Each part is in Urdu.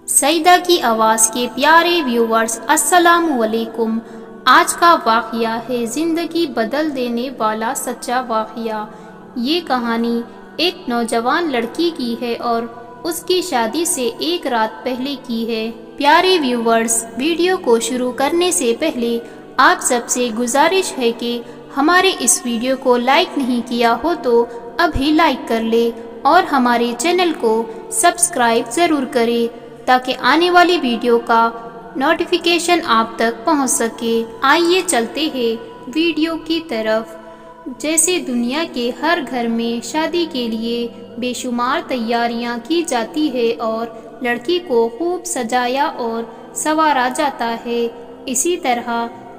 سعیدہ کی آواز کے پیارے ویورز السلام علیکم۔ آج کا واقعہ ہے زندگی بدل دینے والا سچا واقعہ۔ یہ کہانی ایک نوجوان لڑکی کی ہے اور اس کی شادی سے ایک رات پہلے کی ہے۔ پیارے ویورز، ویڈیو کو شروع کرنے سے پہلے آپ سب سے گزارش ہے کہ ہمارے اس ویڈیو کو لائک نہیں کیا ہو تو ابھی لائک کر لے اور ہمارے چینل کو سبسکرائب ضرور کرے تاکہ آنے والی ویڈیو کا نوٹیفیکیشن آپ تک پہنچ سکے۔ آئیے چلتے ہیں ویڈیو کی طرف۔ جیسے دنیا کے ہر گھر میں شادی کے لیے بے شمار تیاریاں کی جاتی ہے اور لڑکی کو خوب سجایا اور سنوارا جاتا ہے، اسی طرح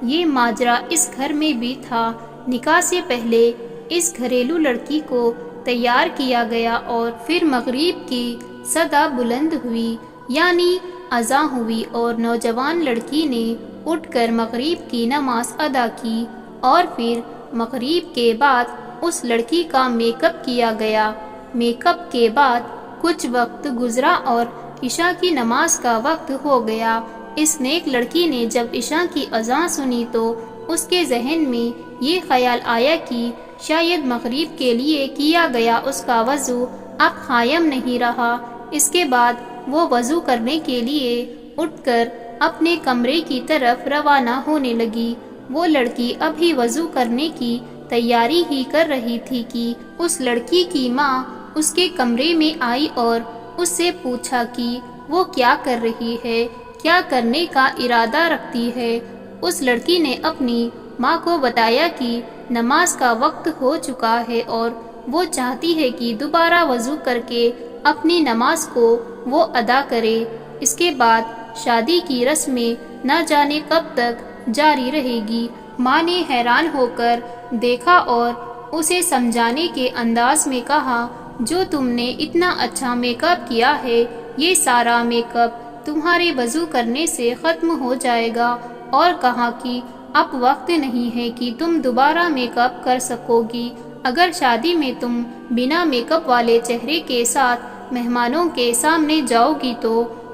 یہ ماجرا اس گھر میں بھی تھا۔ نکاح سے پہلے اس گھریلو لڑکی کو تیار کیا گیا اور پھر مغرب کی صدا بلند ہوئی، یعنی اذان ہوئی اور نوجوان لڑکی نے اٹھ کر مغرب کی نماز ادا کی، اور پھر مغرب کے بعد اس لڑکی کا میک اپ کیا گیا۔ میک اپ کے بعد کچھ وقت گزرا اور عشاء کی نماز کا وقت ہو گیا۔ اس نیک لڑکی نے جب عشاء کی اذان سنی تو اس کے ذہن میں یہ خیال آیا کہ شاید مغرب کے لیے کیا گیا اس کا وضو اب قائم نہیں رہا۔ اس کے بعد وہ وضو کرنے کے لیے اٹھ کر اپنے کمرے کی طرف روانہ ہونے لگی۔ وہ لڑکی ابھی وضو کرنے کی تیاری ہی کر رہی تھی کہ اس لڑکی کی ماں اس کے کمرے میں آئی اور اس سے پوچھا کہ وہ کیا کر رہی ہے، کیا کرنے کا ارادہ رکھتی ہے۔ اس لڑکی نے اپنی ماں کو بتایا کہ نماز کا وقت ہو چکا ہے اور وہ چاہتی ہے کہ دوبارہ وضو کر کے اپنی نماز کو وہ ادا کرے۔ اس کے بعد شادی کی رسمیں نہ جانے کب تک جاری رہے گی۔ ماں نے حیران ہو کر دیکھا اور اسے سمجھانے کے انداز میں کہا، جو تم نے اتنا اچھا میک اپ کیا ہے، یہ سارا میک اپ تمہارے وضو کرنے سے ختم ہو جائے گا، اور کہا کہ اب وقت نہیں ہے کہ تم دوبارہ میک اپ کر سکو گی۔ اگر شادی میں تم بنا میک اپ والے چہرے کے ساتھ مہمانوں کے سامنے جاؤ گی تو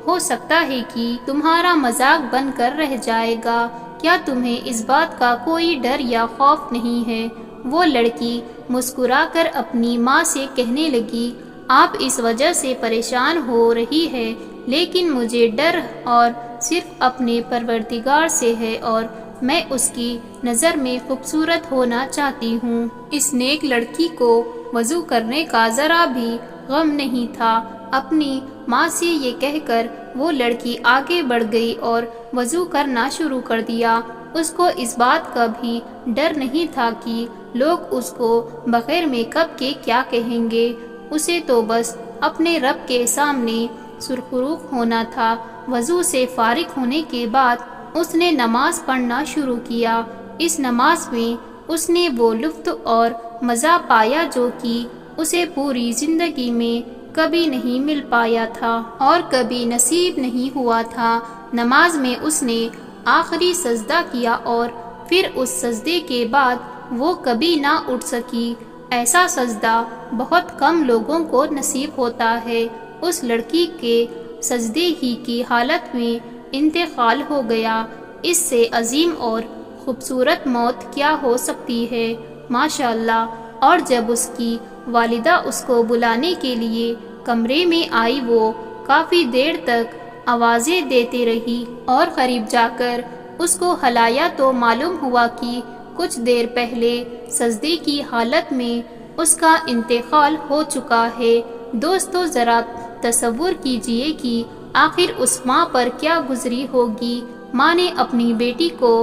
ہو سکتا ہے کہ تمہارا مذاق بن کر رہ جائے گا۔ کیا تمہیں اس بات کا کوئی ڈر یا خوف نہیں ہے؟ وہ لڑکی مسکرا کر اپنی ماں سے کہنے لگی، آپ اس وجہ سے پریشان ہو رہی ہے، لیکن مجھے ڈر اور صرف اپنے پروردگار سے ہے اور میں اس کی نظر میں خوبصورت ہونا چاہتی ہوں۔ اس نیک لڑکی کو وضو کرنے کا ذرا بھی غم نہیں تھا۔ اپنی ماں سے یہ کہہ کر وہ لڑکی آگے بڑھ گئی اور وضو کرنا شروع کر دیا۔ اس کو اس بات کا بھی ڈر نہیں تھا کہ لوگ اس کو بغیر میک اپ کے کیا کہیں گے۔ اسے تو بس اپنے رب کے سامنے سرخروخ ہونا تھا۔ وضو سے فارغ ہونے کے بعد اس نے نماز پڑھنا شروع کیا۔ اس نماز میں اس نے وہ لطف اور مزہ پایا جو کہ اسے پوری زندگی میں کبھی نہیں مل پایا تھا اور کبھی نصیب نہیں ہوا تھا۔ نماز میں اس نے آخری سجدہ کیا اور پھر اس سجدے کے بعد وہ کبھی نہ اٹھ سکی۔ ایسا سجدہ بہت کم لوگوں کو نصیب ہوتا ہے۔ اس لڑکی کے سجدے ہی کی حالت میں انتقال ہو گیا۔ اس سے عظیم اور خوبصورت موت کیا ہو سکتی ہے، ماشاءاللہ۔ اور جب اس کی والدہ اس کو بلانے کے لیے کمرے میں آئی، وہ کافی دیر تک آوازیں دیتے رہی اور قریب جا کر اس کو ہلایا تو معلوم ہوا کہ کچھ دیر پہلے سجدے کی حالت میں اس کا انتقال ہو چکا ہے۔ دوستو، ذرا تصور کیجئے کہ آخر اس ماں پر کیا گزری ہوگی۔ ماں نے اپنی بیٹی کو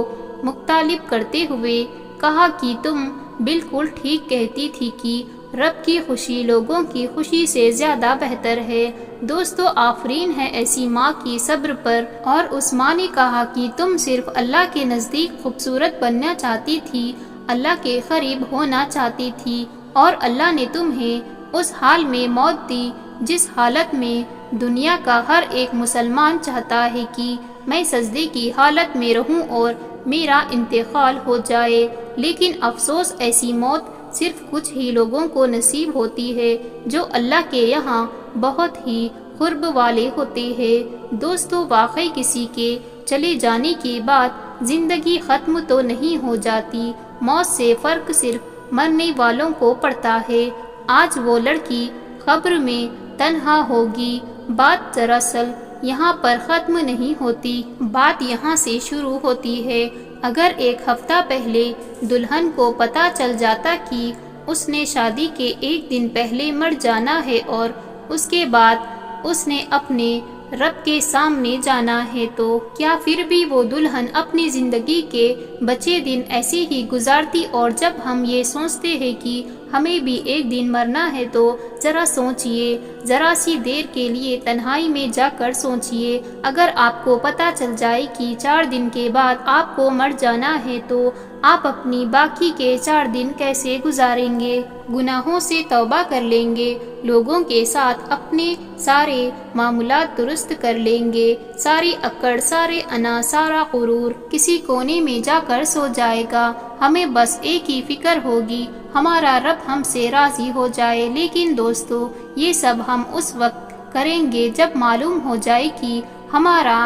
مخاطب کرتے ہوئے کہا کہ تم بالکل ٹھیک کہتی تھی کہ رب کی خوشی لوگوں کی خوشی سے زیادہ بہتر ہے۔ دوستو، آفرین ہے ایسی ماں کی صبر پر۔ اور اس ماں نے کہا کہ تم صرف اللہ کے نزدیک خوبصورت بننا چاہتی تھی، اللہ کے قریب ہونا چاہتی تھی، اور اللہ نے تمہیں اس حال میں موت دی جس حالت میں دنیا کا ہر ایک مسلمان چاہتا ہے کہ میں سجدے کی حالت میں رہوں اور میرا انتقال ہو جائے، لیکن افسوس ایسی موت صرف کچھ ہی لوگوں کو نصیب ہوتی ہے جو اللہ کے یہاں بہت ہی قرب والے ہوتے ہیں۔ دوستو، واقعی کسی کے چلے جانے کے بعد زندگی ختم تو نہیں ہو جاتی، موت سے فرق صرف مرنے والوں کو پڑتا ہے۔ آج وہ لڑکی قبر میں تنہا ہوگی، بات دراصل یہاں پر ختم نہیں ہوتی، بات یہاں سے شروع ہوتی ہے۔ اگر ایک ہفتہ پہلے دلہن کو پتہ چل جاتا کہ اس نے شادی کے ایک دن پہلے مر جانا ہے اور اس کے بعد اس نے اپنے رب کے سامنے جانا ہے، تو کیا پھر بھی وہ دلہن اپنی زندگی کے بچے دن ایسے ہی گزارتی؟ اور جب ہم یہ سوچتے ہیں کہ ہمیں بھی ایک دن مرنا ہے، تو ذرا سوچئے، ذرا سی دیر کے لیے تنہائی میں جا کر سوچئے، اگر آپ کو پتہ چل جائے کہ 4 دن کے بعد آپ کو مر جانا ہے، تو آپ اپنی باقی کے 4 دن کیسے گزاریں گے؟ گناہوں سے توبہ کر لیں گے، لوگوں کے ساتھ اپنے سارے معاملات درست کر لیں گے، ساری اکڑ، سارے انا، سارا غرور کسی کونے میں جا کر سو جائے گا۔ ہمیں بس ایک ہی فکر ہوگی، ہمارا رب ہم سے راضی ہو جائے۔ لیکن دوستو، یہ سب ہم اس وقت کریں گے جب معلوم ہو جائے کہ ہمارا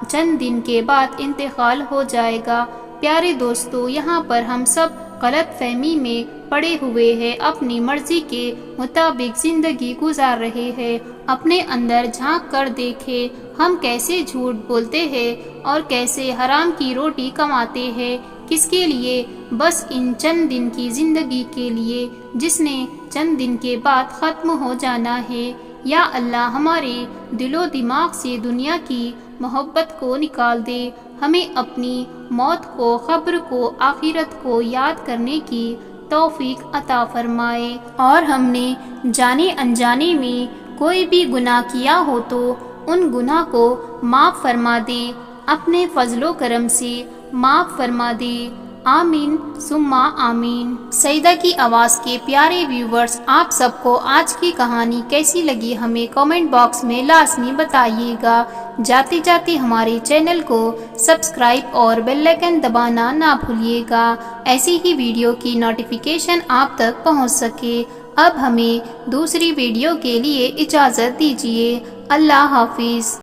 چند دن کے بعد انتقال ہو جائے گا۔ پیارے دوستو، یہاں پر ہم سب غلط فہمی میں پڑے ہوئے ہیں، اپنی مرضی کے مطابق زندگی گزار رہے ہیں۔ اپنے اندر جھانک کر دیکھیں، ہم کیسے جھوٹ بولتے ہیں اور کیسے حرام کی روٹی کماتے ہیں۔ کس کے لیے؟ بس ان چند دن کی زندگی کے لیے جس نے چند دن کے بعد ختم ہو جانا ہے۔ یا اللہ ہمارے دل و دماغ سے دنیا کی محبت کو نکال دے، ہمیں اپنی موت کو، قبر کو، آخرت کو یاد کرنے کی توفیق عطا فرمائے، اور ہم نے جانے انجانے میں کوئی بھی گناہ کیا ہو تو ان گناہ کو معاف فرما دے، اپنے فضل و کرم سے معاف فرما دے۔ آمین ثم آمین۔ سیدہ کی آواز کے پیارے ویورز، آپ سب کو آج کی کہانی کیسی لگی ہمیں کامنٹ باکس میں لازمی بتائیے گا۔ جاتے جاتے ہمارے چینل کو سبسکرائب اور بیل آئیکن دبانا نہ بھولیے گا، ایسی ہی ویڈیو کی نوٹیفیکیشن آپ تک پہنچ سکے۔ اب ہمیں دوسری ویڈیو کے لیے اجازت دیجیے۔ اللہ حافظ۔